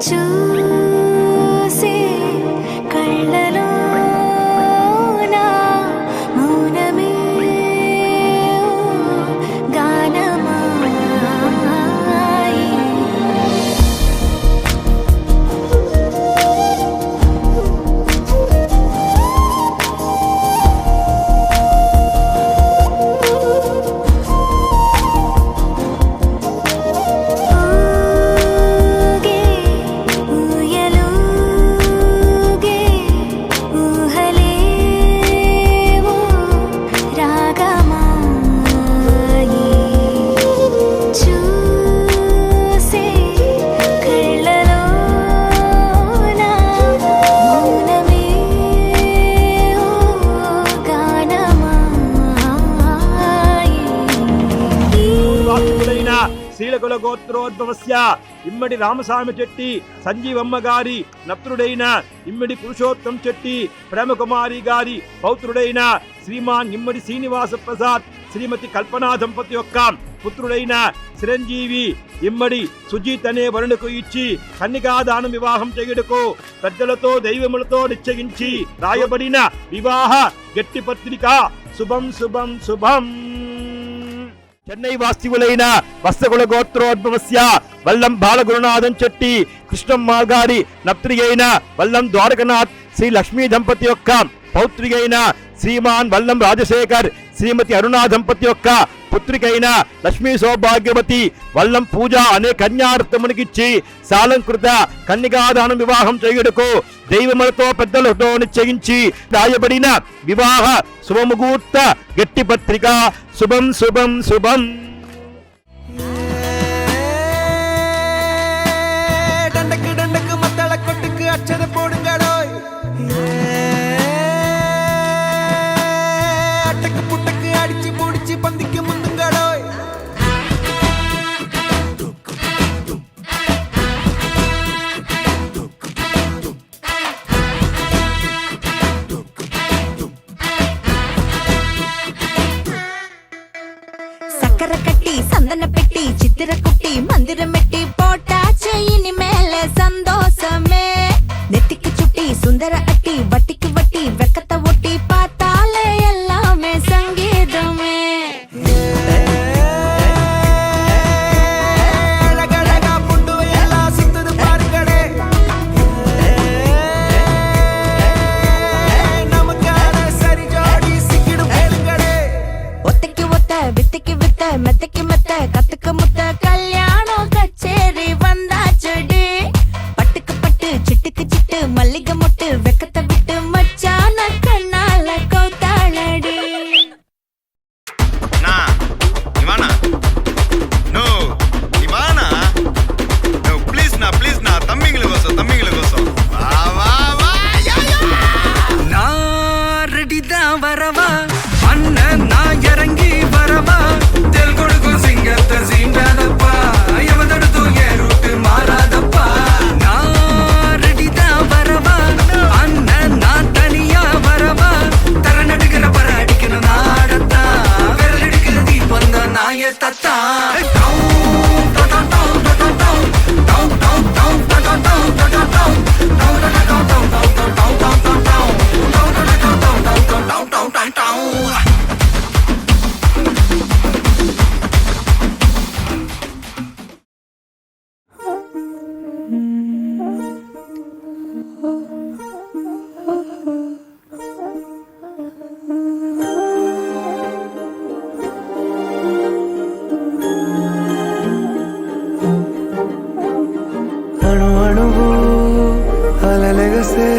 చూసే కళ్ళలోన మౌనమే గానమాయి. శ్రీలకుల గోత్రోద్భవస్య ఇమ్మడి రామస్వామి చెట్టి సంజీవమ్మ గారి నప్తుడైన ఇమ్మడి పురుషోత్తం చెట్టి ప్రేమకుమారి గారి పౌత్రుడైన శ్రీమాన్ ఇమ్మడి శ్రీనివాస ప్రసాద్ శ్రీమతి కల్పనా దంపతి యొక్క పుత్రుడైన చిరంజీవి ఇమ్మడి సుజీత్ అనే వరుణకు ఇచ్చి కన్నికాదానం వివాహం చేయుటకు పెద్దలతో దైవములతో నిశ్చయించి రాయబడిన వివాహ గట్టి పత్రిక. శుభం శుభం శుభం. చెన్నై వాస్తవులైన వత్సకుల గోత్రోద్భవస్య వల్లం బాలగురునాథం చెట్టి కృష్ణమ్మ గారి నప్త్రి అయిన వల్లం ద్వారకనాథ్ శ్రీ లక్ష్మీ దంపతి యొక్క పౌత్రి అయిన శ్రీమాన్ వల్లం రాజశేఖర్ శ్రీమతి అరుణా దంపతి యొక్క పుత్రికైన లక్ష్మీ సౌభాగ్యవతి వల్లం పూజ అనే కన్యార్థమునికిచ్చి సాలంకృత కన్నికాదానం వివాహం చేయుటకు దైవములతో పెద్దలతో నిశ్చయించి రాయబడిన వివాహ శుభముహూర్త గట్టి పత్రిక. శుభం శుభం శుభం. డండకు డండకు మత్తళ కొట్టుకు అక్షర పోడుంగడో అట్టకు పుట్టకు అడిచి పొడిచి పందికి ముందుంగడో సక్కర కట్టి సందన పెట్టి చిత్ర కుట్టి మందిరం మెట్టి పోటా చెయ్యిని మేలే సంతోషమే నెత్తికి చుట్టి సుందర అట్టి వట్టికి వట్టి వెక్కత ఒట్టి పాతాలే ఎల్లామే సంగీతమే. வித்துக்கு வித்த மெத்தைக்கு மெத்த கத்துக்கு முத்த கல்யாணம் கச்சேரி வந்தாச்சடி பட்டுக்கு பட்டு சிட்டுக்கு சிட்டு மல்லிகை முட்டு வெக்கத்தை விட்டு மச்சான கண்ணால கௌத்தாளடி. வரவா அண்ணன் நான் இறங்கி வரவா தெல் கொடுக்கும் சிங்கத்தை சீண்டாதப்பா எவதடுத்து என் ரூட்டு மாறாதப்பா நான் ரெடிதான் வரவா அண்ணன் நான் தனியா வரவா தர நடுக்கிற பர அடிக்கணும் நாடத்தா விரல் எடுக்கிற தீபம் தான் நாய தத்தா. అణు అణువు అలలెగసే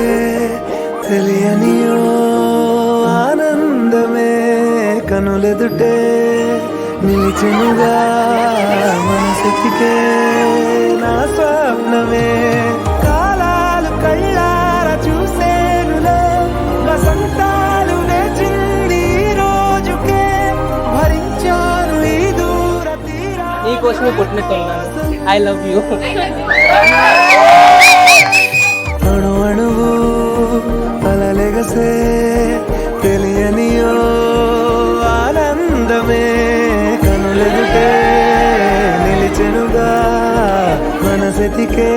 తెలియనియో ఆనందమే కనులెదుటే నిలిచినుగా మనసెతికే నా స్వప్నమే కాలాలు కళ్ళార చూసేనులే వసంతాలు వేచింది రోజుకే భరించాను ఈ దూర తీరా నీకోసమే పుట్టినట్టున్నాను. I love you. అణు అణువు అలలెగసే తెలియనియో ఆనందమే కనులెదుటే నిలిచెనుగా మనసెతికే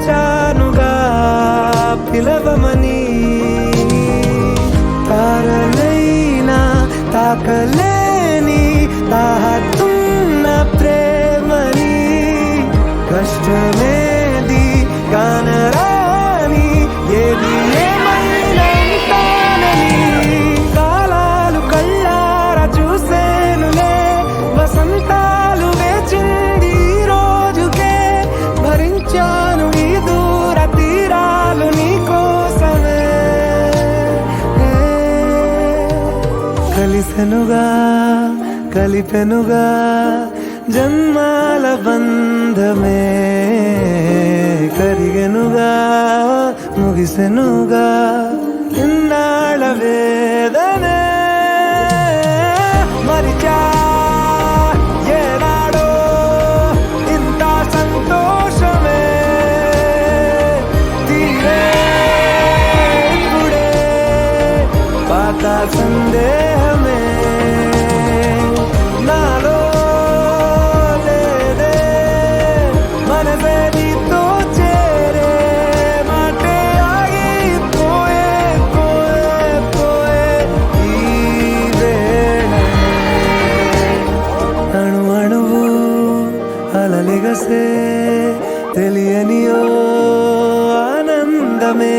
పిలిచానుగా పిలవమని తారలైనా తాకలేని తాహతున్న ప్రేమని కష్టమేది కానరాని ఏది ఏమైనా ఉంటానని కాలాలు కళ్ళారా చూసేనులే వసంతాలు వేచింది ఈ రోజుకే భరించాను ఈ దూర తీరాలు నీ కోసమే కలిసెనుగా కలిపెనుగా జన్మాల బంధమే కరిగెనుగా ముగిసెనుగా ఇన్నాళ్ళ వేదనే మరిచా ఏనాడో ఇంత సంతోషమే తీరే ఇప్పుడే పాత సందేహమే నాలో లేదే మనసే నీతో చేరే మాటే ఆగిపోయే పోయే పోయే ఈ వేళ అణు అణువు అలలిగసే తెలియనియో ఆనందమే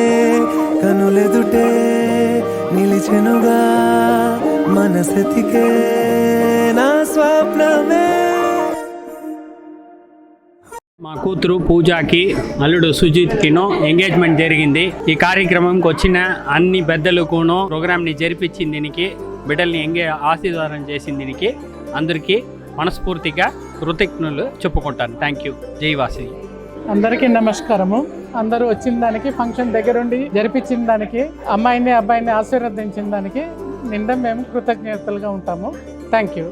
కనులెదుటే నిలిచెనుగా మనసెతికే నా స్వప్నమే. మా కూతురు పూజాకి అల్లుడు సుజిత్కిను ఎంగేజ్మెంట్ జరిగింది. ఈ కార్యక్రమంకి వచ్చిన అన్ని పెద్దలకును ప్రోగ్రామ్ని జరిపించింది దీనికి, బిడ్డల్ని ఆశీర్వాదం చేసింది దీనికి అందరికీ మనస్ఫూర్తిగా కృతజ్ఞతలు చెప్పుకుంటాను. Thank you. జై వాసి. అందరికీ నమస్కారము. అందరూ వచ్చిన దానికి, ఫంక్షన్ దగ్గరుండి జరిపించిన దానికి, అమ్మాయిని అబ్బాయిని ఆశీర్వదించిన దానికి నిండా మేము కృతజ్ఞతలుగా ఉంటాము. Thank you.